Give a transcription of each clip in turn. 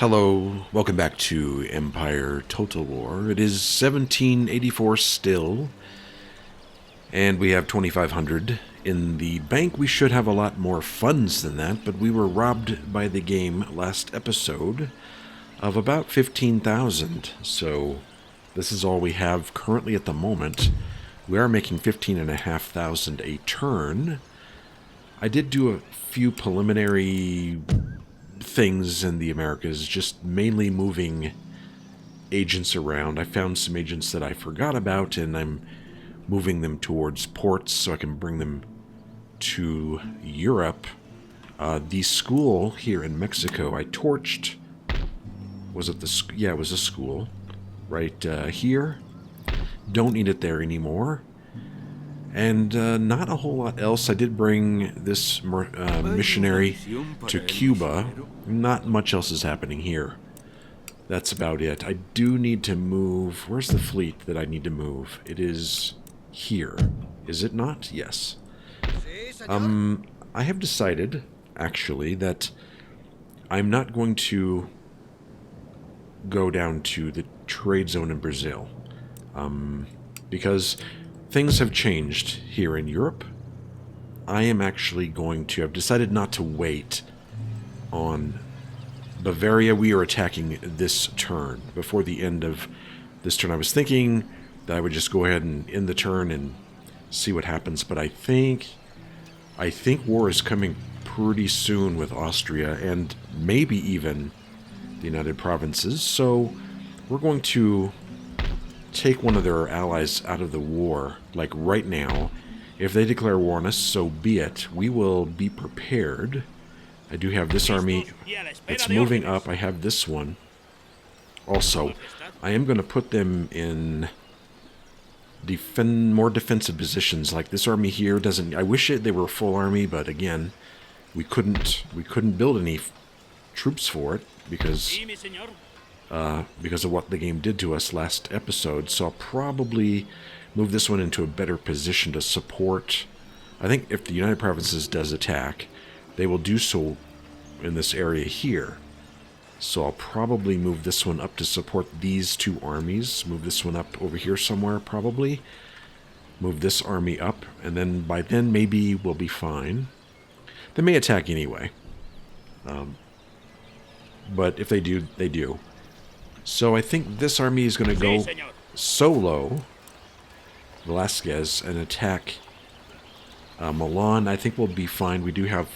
Hello, welcome back to Empire Total War. It is 1784 still, and we have 2,500 in the bank. We should have a lot more funds than that, but we were robbed by the game last episode of about 15,000, so this is all we have currently at the moment. We are making 15,500 a turn. I did do a few preliminary things in the Americas, just mainly moving agents around. I found some agents that I forgot about, and I'm moving them towards ports so I can bring them to Europe. The school here in Mexico, I torched. Was it the? Yeah, it was a school right here. Don't need it there anymore. And not a whole lot else. I did bring this missionary to Cuba. Not much else is happening here. That's about it. I do need to move. Where's the fleet that I need to move? It is here. Is it not? Yes. I have decided, actually, that I'm not going to go down to the trade zone in Brazil. Because things have changed here in Europe. I am actually going to... I've decided not to wait on Bavaria. We are attacking this turn. Before the end of this turn, I was thinking that I would just go ahead and end the turn and see what happens. But I think war is coming pretty soon with Austria and maybe even the United Provinces. So we're going to take one of their allies out of the war, like right now. If they declare war on us, so be it. We will be prepared. I do have this army. It's moving up. I have this one. Also, I am going to put them in more defensive positions. Like this army here doesn't... I wish they were a full army, but again, we couldn't build any troops for it because of what the game did to us last episode. So I'll probably move this one into a better position to support... I think if the United Provinces does attack, they will do so in this area here. So I'll probably move this one up to support these two armies. Move this one up over here somewhere, probably. Move this army up, and then by then maybe we'll be fine. They may attack anyway. But if they do, they do. So I think this army is going to go solo, Velasquez, and attack Milan. I think we'll be fine. We do have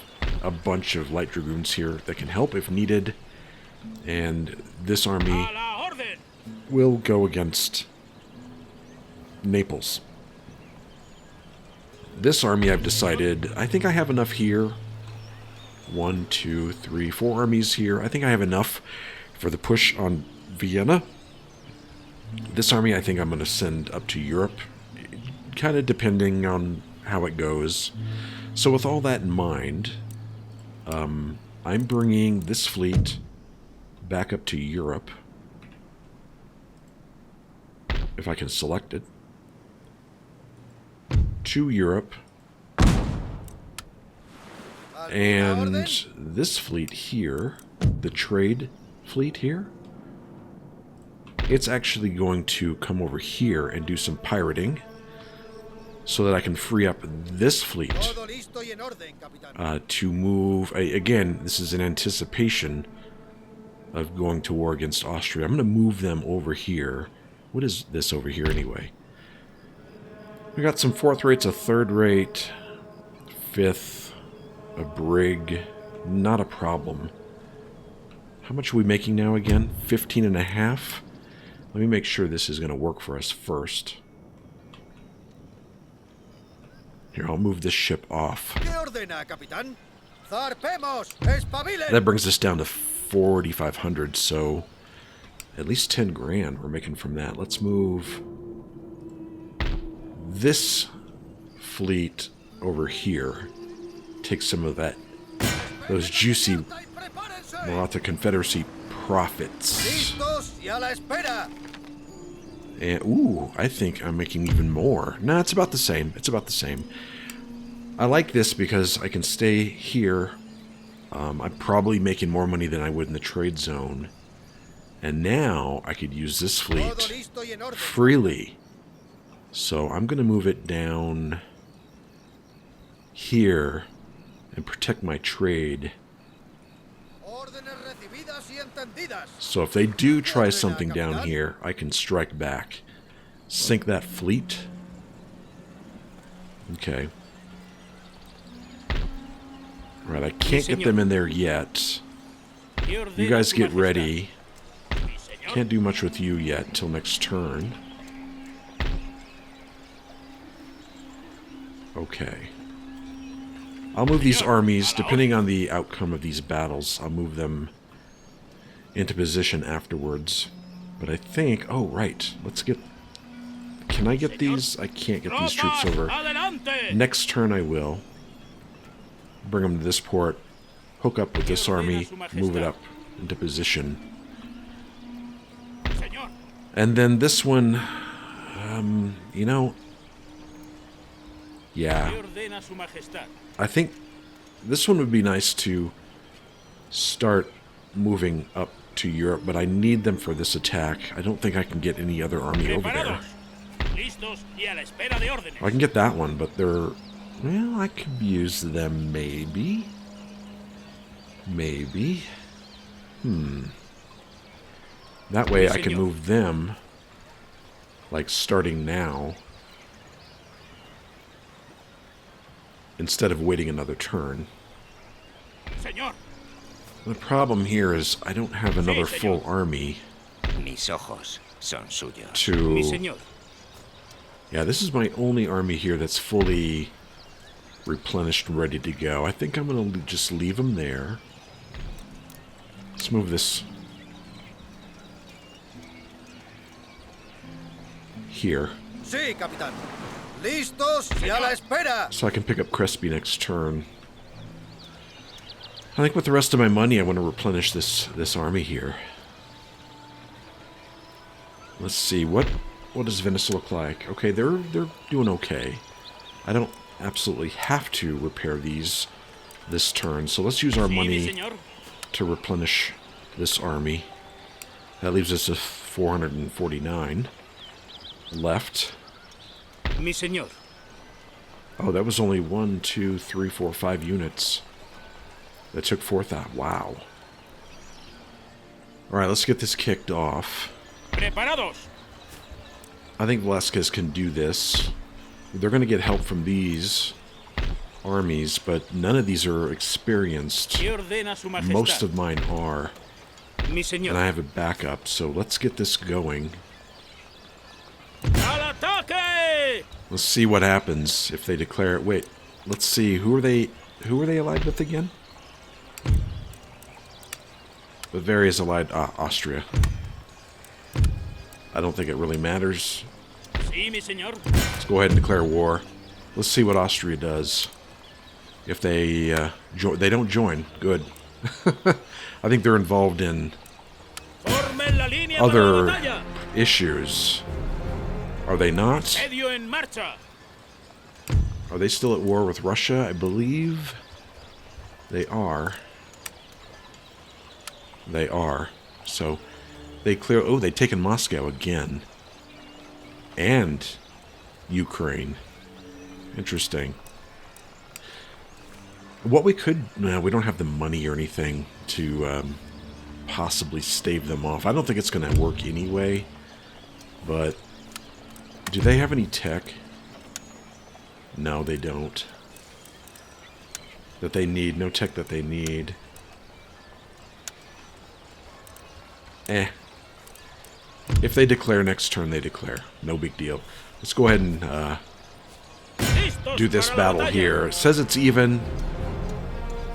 a bunch of light dragoons here that can help if needed. And this army will go against Naples. This army, I've decided, I think I have enough here. 1, 2, 3, 4 armies here. I think I have enough for the push on Vienna. This army I think I'm going to send up to Europe, kind of depending on how it goes. So with all that in mind, I'm bringing this fleet back up to Europe, if I can select it, to Europe, and this fleet here, the trade fleet here, it's actually going to come over here and do some pirating so that I can free up this fleet to move. Again, this is in anticipation of going to war against Austria. I'm going to move them over here. What is this over here anyway? We got some 4th rates, a 3rd rate, 5th, a brig. Not a problem. How much are we making now again? 15.5? Let me make sure this is going to work for us first. Here, I'll move this ship off. That brings us down to 4,500, so at least 10 grand we're making from that. Let's move this fleet over here. Take some of those juicy Maratha Confederacy profits. And, ooh, I think I'm making even more. Nah, it's about the same. It's about the same. I like this because I can stay here. I'm probably making more money than I would in the trade zone. And now I could use this fleet freely. So I'm going to move it down here and protect my trade. So if they do try something down here, I can strike back. Sink that fleet. Okay. Alright, I can't get them in there yet. You guys get ready. Can't do much with you yet until next turn. Okay. I'll move these armies, depending on the outcome of these battles, I'll move them into position afterwards. But I think... Oh, right. Let's get... Can I get these? I can't get these troops over. Next turn I will. Bring them to this port. Hook up with this army. Move it up into position. And then this one... you know... Yeah. I think this one would be nice to start moving up to Europe, but I need them for this attack. I don't think I can get any other army over there. I can get that one, but they're... Well, I could use them, maybe. Maybe. That way I can move them, like, starting now, instead of waiting another turn. The problem here is I don't have another full army to... Yeah, this is my only army here that's fully replenished and ready to go. I think I'm going to just leave them there. Let's move this here. So I can pick up Crespi next turn. I think with the rest of my money I want to replenish this army here. Let's see, what does Venice look like? Okay, they're doing okay. I don't absolutely have to repair these this turn, so let's use our money to replenish this army. That leaves us with 449 left. Mi señor. Oh, that was only 1, 2, 3, 4, 5 units. That took 4,000. Wow. Alright, let's get this kicked off. Preparados. I think Velasquez can do this. They're going to get help from these armies, but none of these are experienced. Most of mine are. And I have a backup, so let's get this going. Let's see what happens if they declare it. Wait, let's see. Who are they allied with again? Bavaria is allied... Austria. I don't think it really matters. Let's go ahead and declare war. Let's see what Austria does. If they they don't join, good. I think they're involved in other issues. Are they not? Are they still at war with Russia? I believe they are. They are. So they clear... Oh, they've taken Moscow again. And Ukraine. Interesting. What we could... No, we don't have the money or anything to possibly stave them off. I don't think it's going to work anyway. But do they have any tech? No, they don't. That they need. No tech that they need. If they declare next turn, they declare. No big deal. Let's go ahead and do this battle here. It says it's even.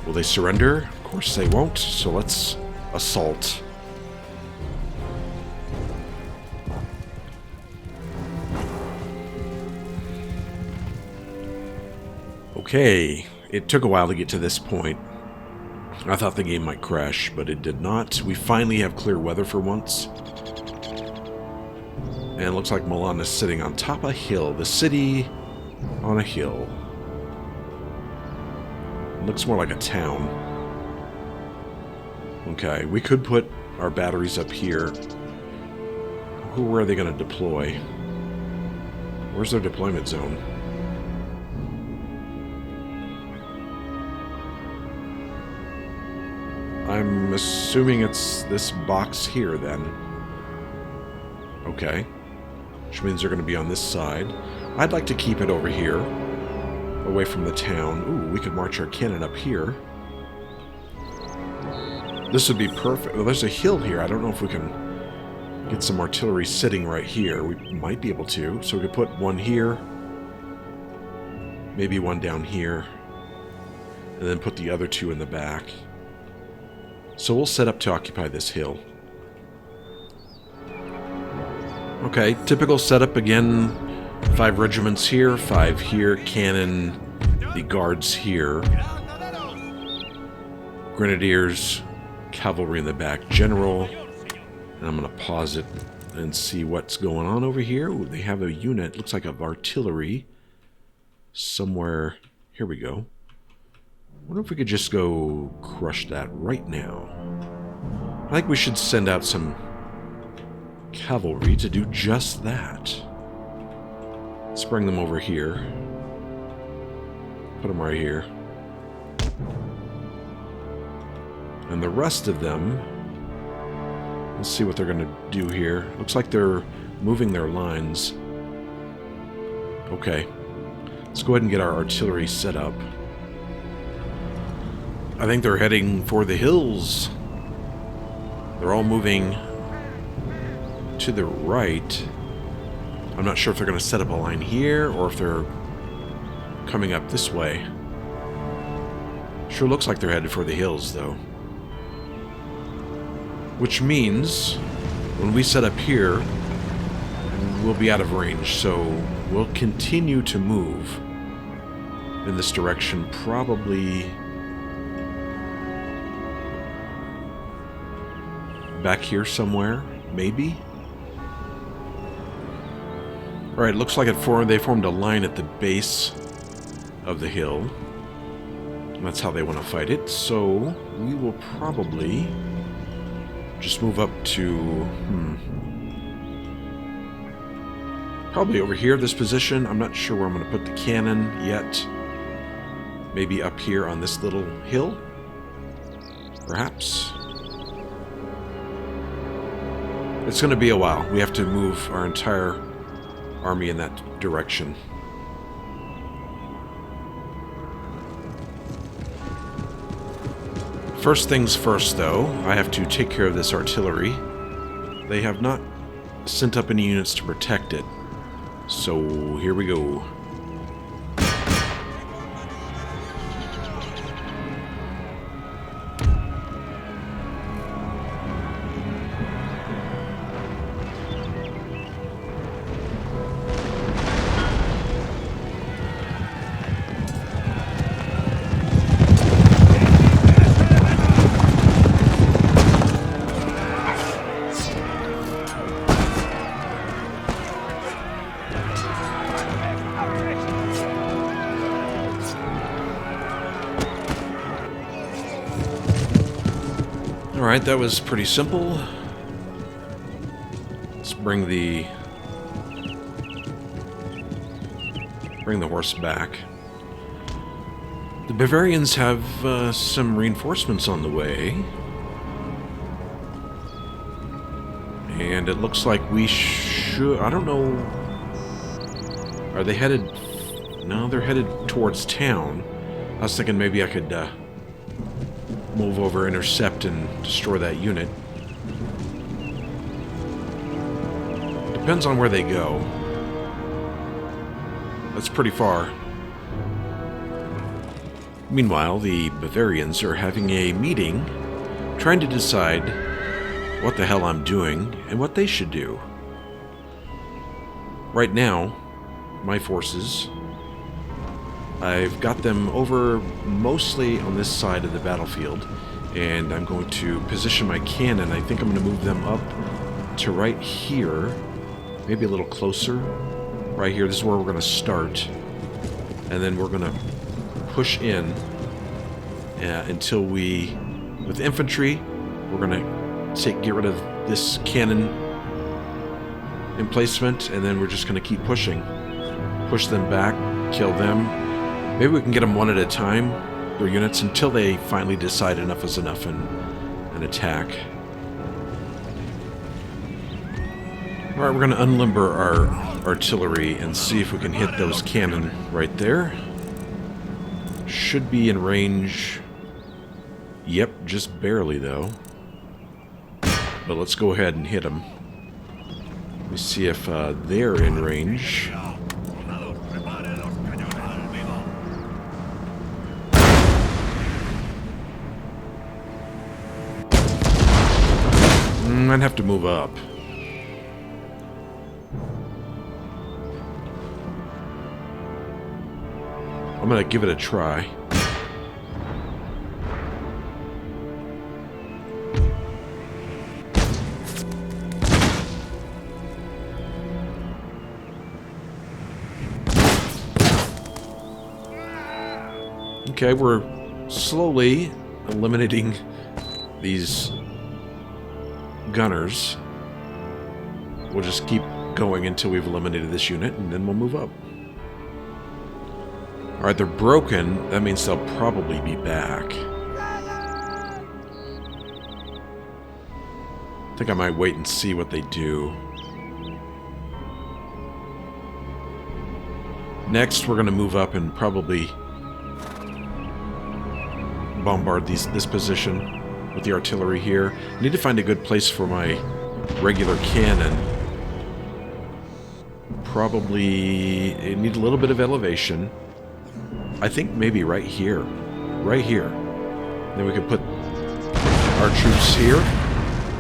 Will they surrender? Of course they won't. So let's assault. Okay. It took a while to get to this point. I thought the game might crash, but it did not. We finally have clear weather for once. And it looks like Milan is sitting on top of a hill. The city on a hill. It looks more like a town. Okay, we could put our batteries up here. Where are they going to deploy? Where's their deployment zone? I'm assuming it's this box here, then. Okay. Which means they're going to be on this side. I'd like to keep it over here, away from the town. Ooh, we could march our cannon up here. This would be perfect. Well, there's a hill here. I don't know if we can get some artillery sitting right here. We might be able to. So we could put one here. Maybe one down here. And then put the other two in the back. So we'll set up to occupy this hill. Okay, typical setup again. 5 regiments here, 5 here, cannon, the guards here. Grenadiers, cavalry in the back, general. And I'm going to pause it and see what's going on over here. Ooh, they have a unit, looks like of artillery. Somewhere, here we go. I wonder if we could just go crush that right now. I think we should send out some cavalry to do just that. Let's bring them over here. Put them right here. And the rest of them, let's see what they're going to do here. Looks like they're moving their lines. Okay. Let's go ahead and get our artillery set up. I think they're heading for the hills. They're all moving to the right. I'm not sure if they're going to set up a line here or if they're coming up this way. Sure looks like they're headed for the hills, though. Which means when we set up here, we'll be out of range. So we'll continue to move in this direction, probably back here somewhere, maybe. Alright, looks like they formed a line at the base of the hill. And that's how they want to fight it. So we will probably just move up to probably over here, this position. I'm not sure where I'm going to put the cannon yet. Maybe up here on this little hill, perhaps. It's going to be a while. We have to move our entire army in that direction. First things first, though, I have to take care of this artillery. They have not sent up any units to protect it. So here we go. Alright, that was pretty simple. Let's bring the horse back. The Bavarians have some reinforcements on the way. And it looks like we should... I don't know... Are they headed... No, they're headed towards town. I was thinking maybe I could move over, intercept, and destroy that unit. Depends on where they go. That's pretty far. Meanwhile, the Bavarians are having a meeting, trying to decide what the hell I'm doing and what they should do. Right now, my forces, I've got them over mostly on this side of the battlefield, and I'm going to position my cannon. I think I'm going to move them up to right here, maybe a little closer. Right here, this is where we're going to start, and then we're going to push in until we, with infantry, we're going to get rid of this cannon emplacement, and then we're just going to keep pushing. Push them back, kill them. Maybe we can get them one at a time, their units, until they finally decide enough is enough and attack. Alright, we're going to unlimber our artillery and see if we can hit those cannon right there. Should be in range. Yep, just barely though. But let's go ahead and hit them. Let me see if they're in range. I'd have to move up. I'm gonna give it a try. Okay, we're slowly eliminating these gunners. We'll just keep going until we've eliminated this unit, and then we'll move up. Alright, they're broken. That means they'll probably be back. I think I might wait and see what they do. Next, we're going to move up and probably bombard this position with the artillery here. I need to find a good place for my regular cannon. Probably it needs a little bit of elevation. I think maybe right here. Right here. Then we could put our troops here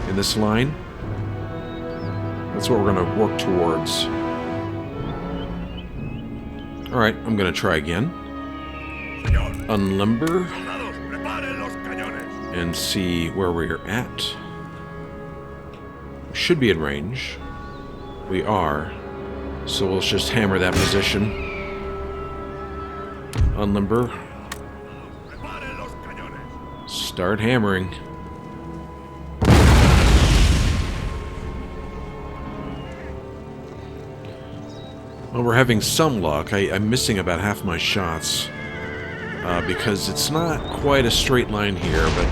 in this line. That's what we're going to work towards. Alright, I'm going to try again. Unlimber. And see where we're at. Should be in range. We are. So we'll just hammer that position. Unlimber. Start hammering. Well, we're having some luck. I'm missing about half my shots. Because it's not quite a straight line here, but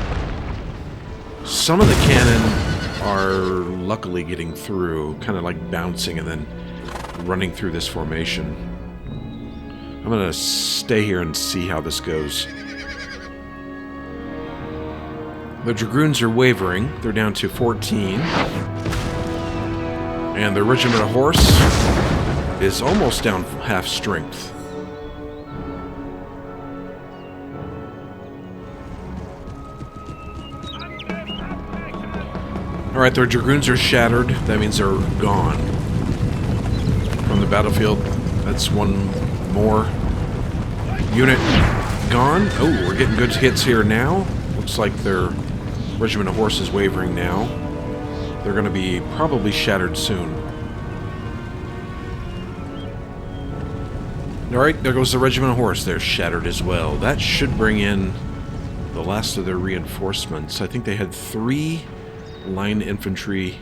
some of the cannon are luckily getting through, kind of like bouncing and then running through this formation. I'm going to stay here and see how this goes. The Dragoons are wavering. They're down to 14. And the Regiment of Horse is almost down half strength. Alright, their Dragoons are shattered. That means they're gone from the battlefield. That's one more unit gone. Oh, we're getting good hits here now. Looks like their Regiment of Horse is wavering now. They're going to be probably shattered soon. Alright, there goes the Regiment of Horse. They're shattered as well. That should bring in the last of their reinforcements. I think they had 3 line infantry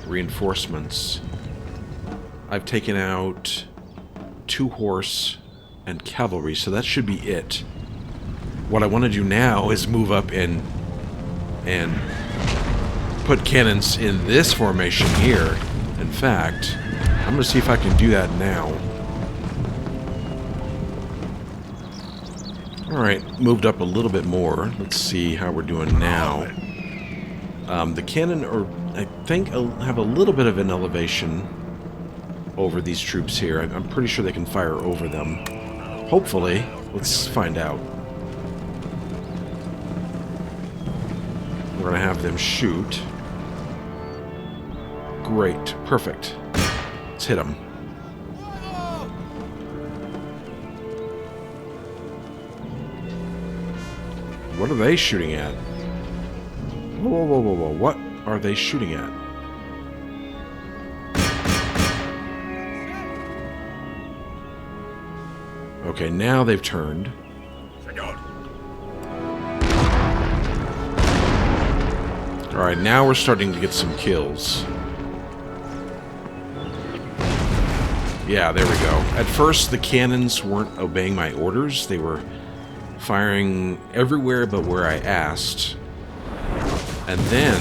reinforcements. I've taken out 2 horse and cavalry, so that should be it. What I want to do now is move up and put cannons in this formation here. In fact, I'm going to see if I can do that now. Alright, moved up a little bit more. Let's see how we're doing now. The cannon, I think, have a little bit of an elevation over these troops here. I'm pretty sure they can fire over them. Hopefully. Let's find out. We're going to have them shoot. Great. Perfect. Let's hit them. What are they shooting at? Whoa, whoa, whoa, whoa. What are they shooting at? Okay, now they've turned. Alright, now we're starting to get some kills. Yeah, there we go. At first, the cannons weren't obeying my orders. They were firing everywhere but where I asked. And then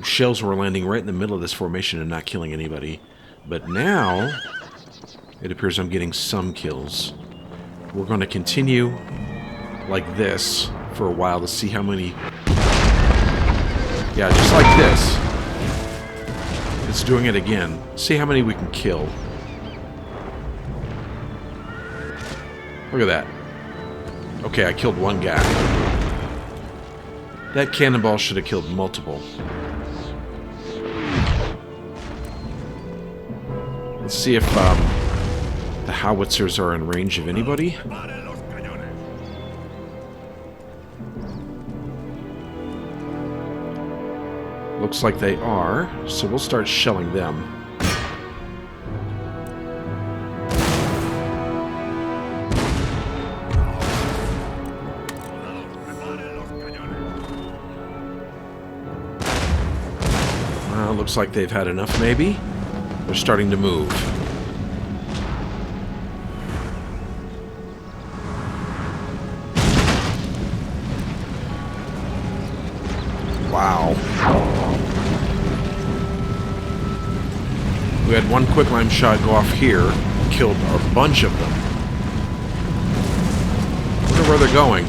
shells were landing right in the middle of this formation and not killing anybody. But now, it appears I'm getting some kills. We're going to continue like this for a while to see how many... Yeah, just like this. It's doing it again. See how many we can kill. Look at that. Okay, I killed one guy. That cannonball should have killed multiple. Let's see if the howitzers are in range of anybody. Looks like they are, so we'll start shelling them. Looks like they've had enough, maybe. They're starting to move. Wow. We had one quicklime shot go off here, killed a bunch of them. I wonder where they're going.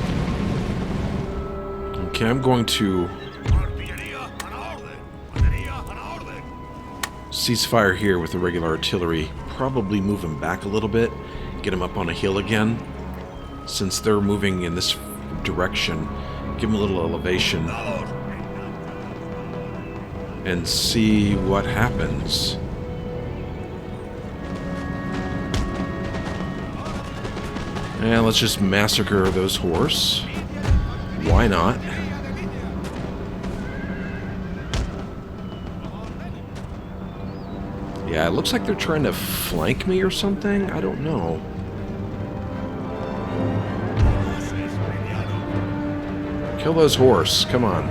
Okay, I'm going to cease fire here with the regular artillery. Probably move them back a little bit, get them up on a hill again. Since they're moving in this direction, give them a little elevation and see what happens. And let's just massacre those horse. Why not? Yeah, it looks like they're trying to flank me or something. I don't know. Kill those horse. Come on.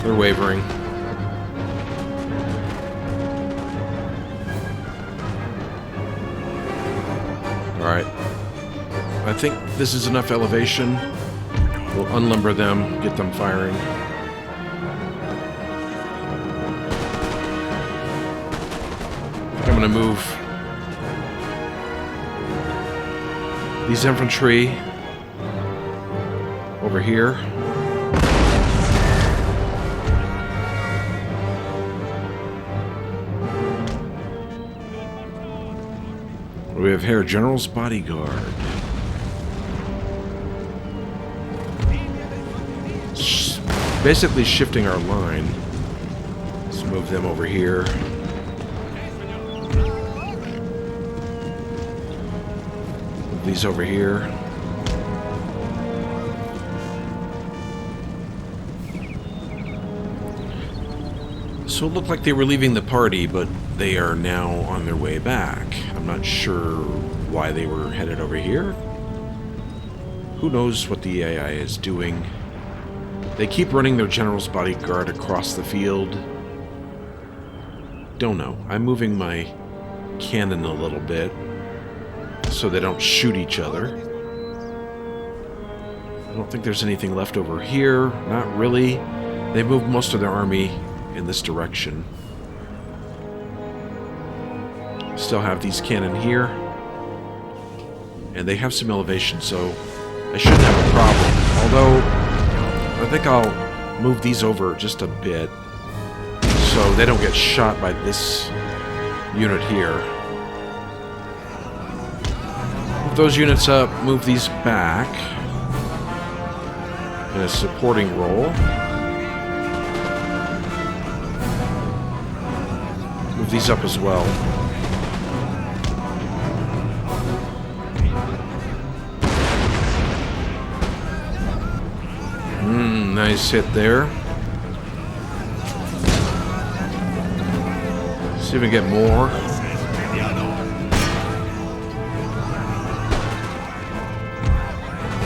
They're wavering. Alright. I think this is enough elevation. We'll unlimber them, get them firing. I'm going to move these infantry over here. We have here General's Bodyguard. Basically shifting our line. Let's move them over here. These over here. So it looked like they were leaving the party, but they are now on their way back. I'm not sure why they were headed over here. Who knows what the AI is doing. They keep running their General's Bodyguard across the field. Don't know. I'm moving my cannon a little bit so they don't shoot each other. I don't think there's anything left over here. Not really. They moved most of their army in this direction. Still have these cannon here. And they have some elevation, so I shouldn't have a problem. Although, I think I'll move these over just a bit so they don't get shot by this unit here. Move those units up, move these back in a supporting role. Move these up as well. Nice hit there. See if we can get more.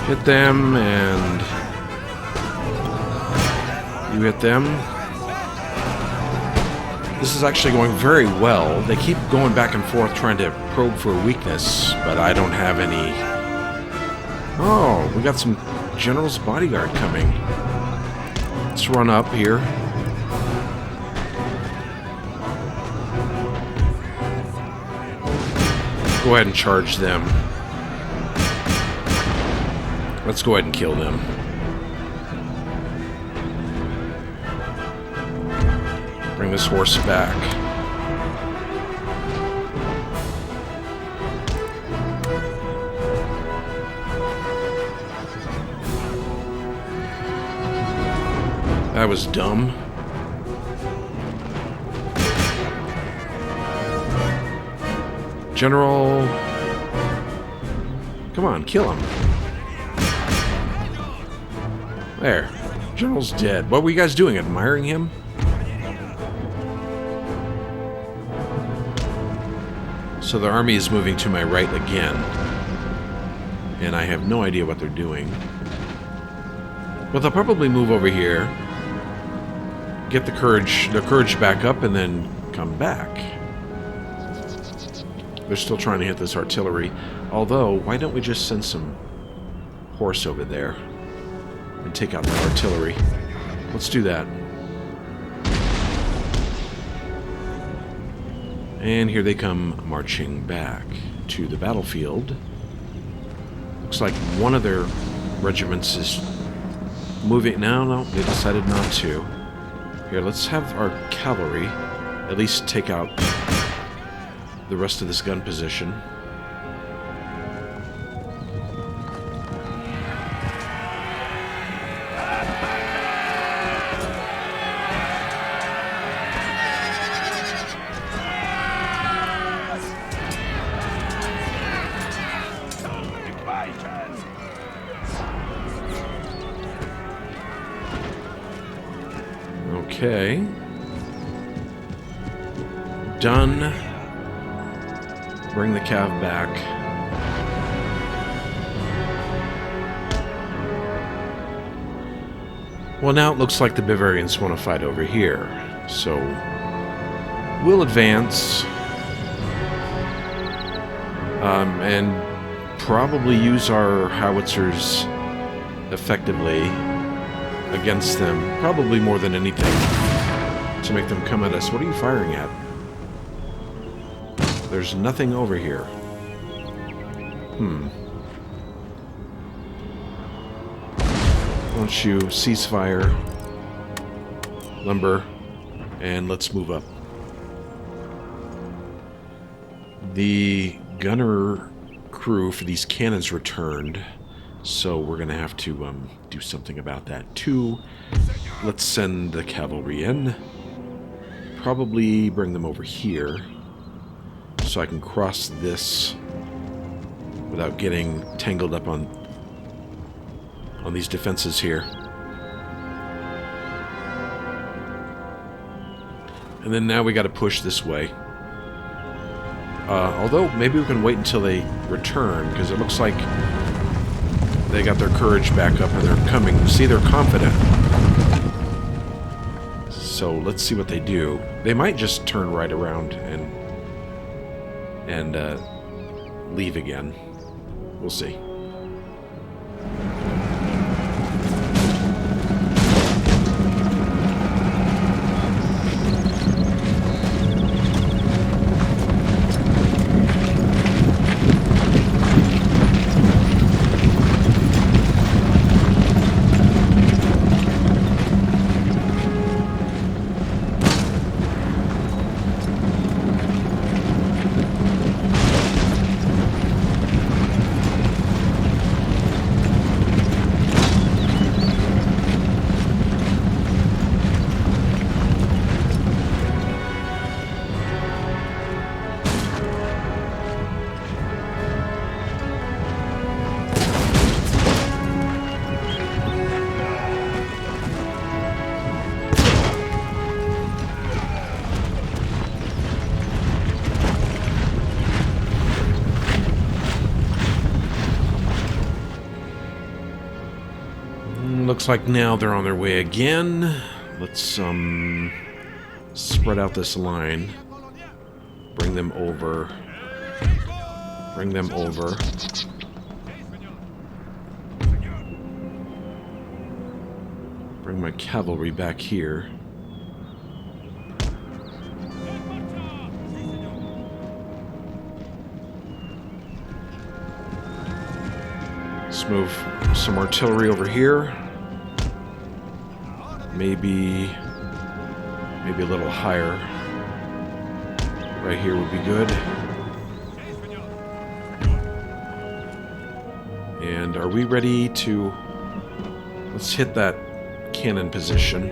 Hit them, and you hit them. This is actually going very well. They keep going back and forth trying to probe for a weakness, but I don't have any. Oh, we got some General's bodyguard coming. Let's run up here. Go ahead and charge them. Let's go ahead and kill them. Bring this horse back. That was dumb. General... Come on, kill him. There. General's dead. What were you guys doing? Admiring him? So the army is moving to my right again. And I have no idea what they're doing. But they'll probably move over here, get their courage back up, and then come back. They're still trying to hit this artillery. Although, why don't we just send some horse over there and take out the artillery? Let's do that. And here they come marching back to the battlefield. Looks like one of their regiments is moving. No, they decided not to. Here, let's have our cavalry at least take out the rest of this gun position. Okay. Done. Bring the cav back. Well, now it looks like the Bavarians want to fight over here. So, we'll advance. And probably use our howitzers effectively against them, probably more than anything, to make them come at us. What are you firing at? There's nothing over here. Why don't you ceasefire, lumber, and let's move up. The gunner crew for these cannons returned. So we're going to have to do something about that too. Let's send the cavalry in. Probably bring them over here so I can cross this without getting tangled up on these defenses here. And then now we got to push this way. Although maybe we can wait until they return, because it looks like they got their courage back up and they're coming. See, they're confident. So let's see what they do. They might just turn right around and leave again. We'll see. looks like now they're on their way again. Let's spread out this line. Bring them over. Bring them over. Bring my cavalry back here. Let's move some artillery over here. Maybe a little higher. Right here would be good. And are we ready to... Let's hit that cannon position.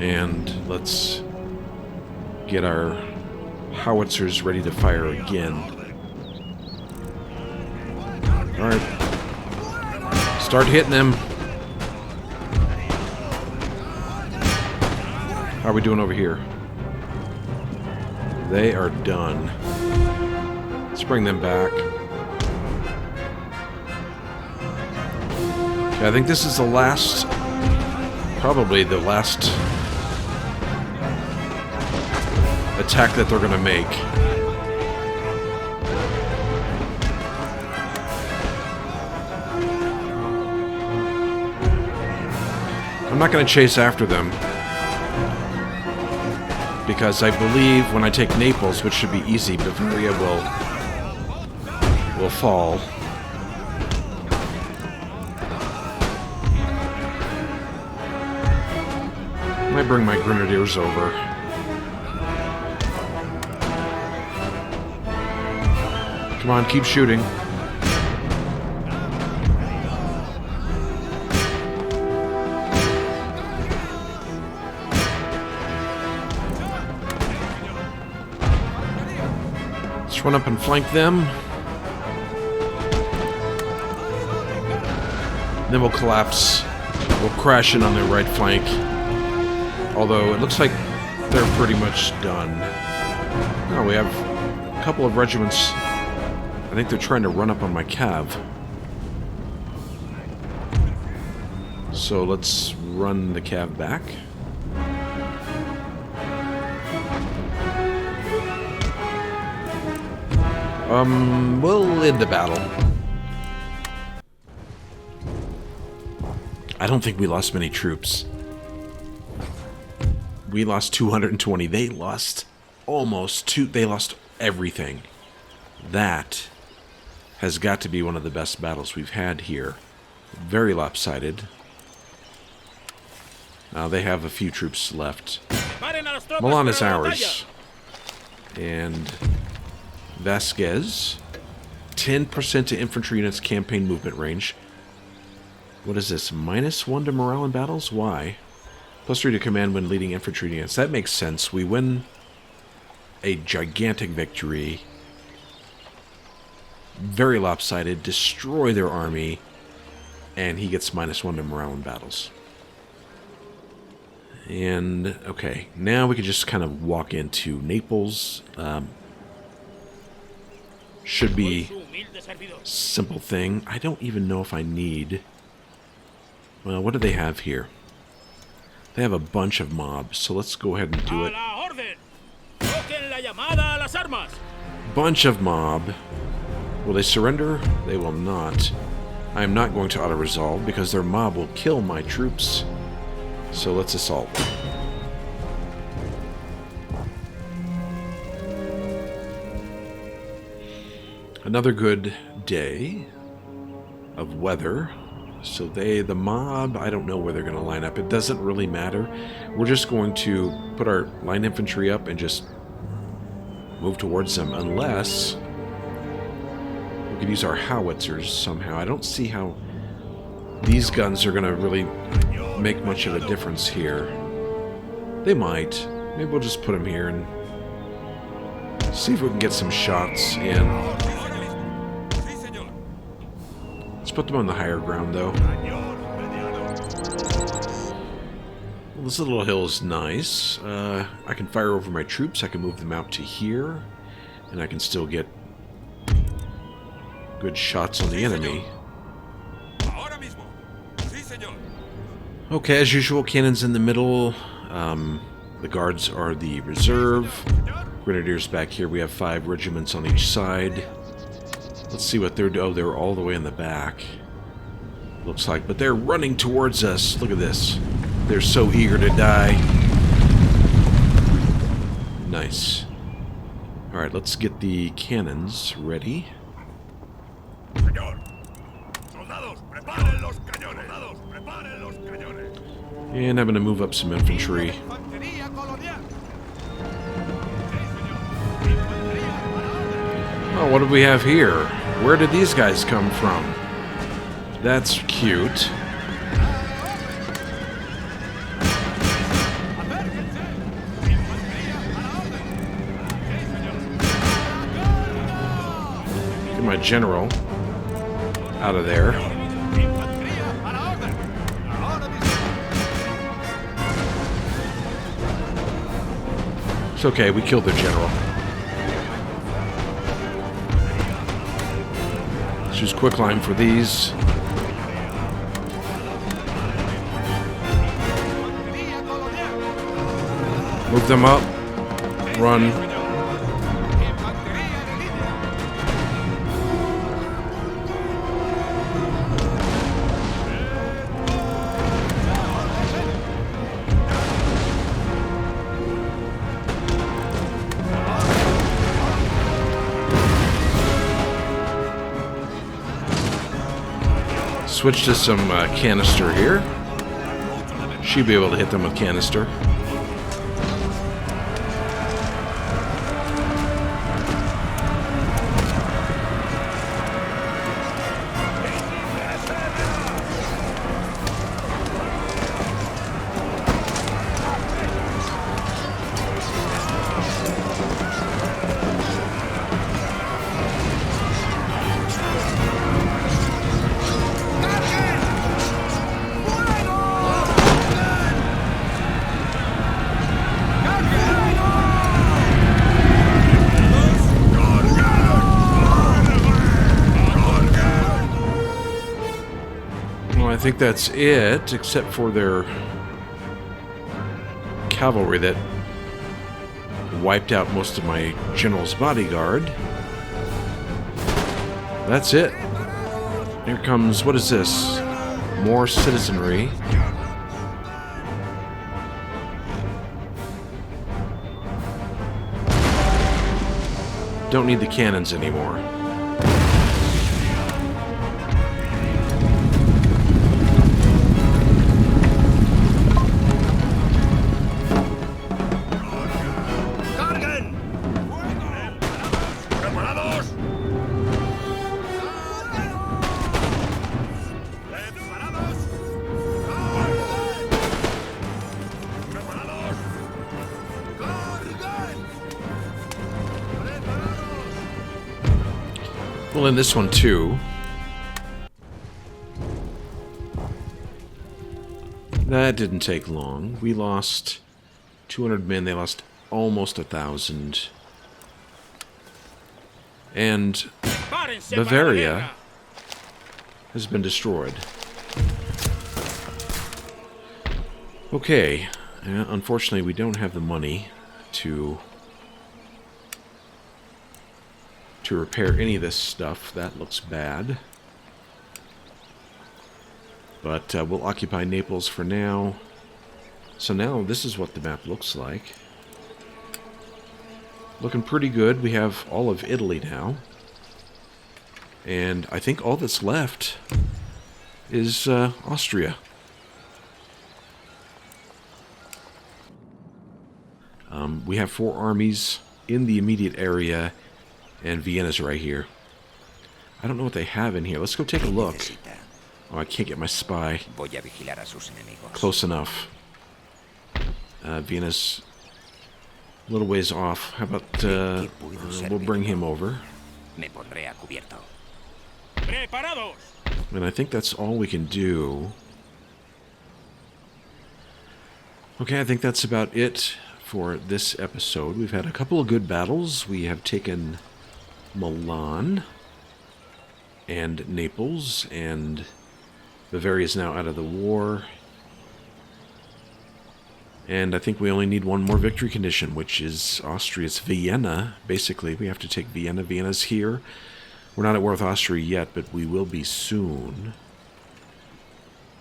And let's get our howitzers ready to fire again. Alright. Start hitting them. How are we doing over here? They are done. Let's bring them back. Okay, I think this is the last... Probably the last... attack that they're gonna make. I'm not gonna chase after them. Because I believe when I take Naples, which should be easy, Bavaria will fall. I might bring my grenadiers over. Come on, keep shooting. Let's run up and flank them. Then we'll collapse. We'll crash in on their right flank. Although it looks like they're pretty much done. No, we have a couple of regiments. I think they're trying to run up on my cav. So let's run the cav back. We'll end the battle. I don't think we lost many troops. We lost 220. They lost almost two. They lost everything. That has got to be one of the best battles we've had here. Very lopsided. Now they have a few troops left. Milan is ours. And Vasquez. 10% to infantry units campaign movement range. What is this? -1 to morale in battles? Why? +3 to command when leading infantry units. That makes sense. We win a gigantic victory. Very lopsided. Destroy their army. And he gets -1 to morale in battles. And, okay. Now we can just kind of walk into Naples. Should be simple thing. I don't even know if I need... Well, what do they have here? They have a bunch of mobs, so let's go ahead and do it. Bunch of mob. Will they surrender? They will not. I am not going to auto-resolve because their mob will kill my troops. So let's assault. Another good day of weather. So the mob, I don't know where they're going to line up. It doesn't really matter. We're just going to put our line infantry up and just move towards them, unless we could use our howitzers somehow. I don't see how these guns are going to really make much of a difference here. They might. Maybe we'll just put them here and see if we can get some shots in. Let's put them on the higher ground, though. Well, this little hill is nice. I can fire over my troops. I can move them out to here. And I can still get good shots on the enemy. Okay, as usual, cannons in the middle. The guards are the reserve. Grenadiers back here. We have 5 regiments on each side. Let's see what they're doing. Oh, they're all the way in the back. Looks like, but they're running towards us. Look at this. They're so eager to die. Nice. Alright, let's get the cannons ready. And I'm going to move up some infantry. Oh, what do we have here? Where did these guys come from? That's cute. Get my general out of there. It's okay, we killed their general. Let's use quicklime for these. Move them up. Run. Switch to some canister here. Should be able to hit them with canister. I think that's it, except for their cavalry that wiped out most of my general's bodyguard. That's it. Here comes, what is this? More citizenry. Don't need the cannons anymore. Well, in this one too. That didn't take long. We lost 200 men. They lost almost 1,000. And Bavaria has been destroyed. Okay. Unfortunately, we don't have the money to repair any of this stuff. That looks bad. But we'll occupy Naples for now. So now this is what the map looks like. Looking pretty good. We have all of Italy now. And I think all that's left is Austria. We have 4 armies in the immediate area. And Vienna's right here. I don't know what they have in here. Let's go take a look. Oh, I can't get my spy close enough. Vienna's a little ways off. How about we'll bring him over. And I think that's all we can do. Okay, I think that's about it for this episode. We've had a couple of good battles. We have taken Milan. and Naples, and Bavaria is now out of the war. And I think we only need one more victory condition, which is Austria's Vienna. Basically, we have to take Vienna. Vienna's here. We're not at war with Austria yet, but we will be soon.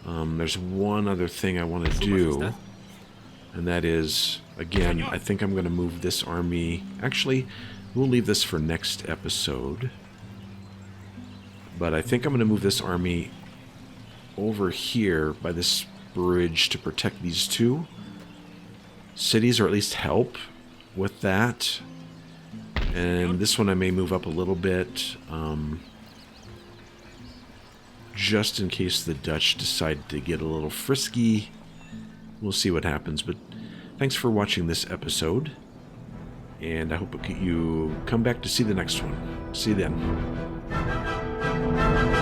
There's one other thing I want to do, and that is, again, I think I'm going to move this army. Actually, we'll leave this for next episode. But I think I'm going to move this army over here by this bridge to protect these two cities, or at least help with that. And this one I may move up a little bit, just in case the Dutch decide to get a little frisky. We'll see what happens, but thanks for watching this episode, and I hope you come back to see the next one. See you then.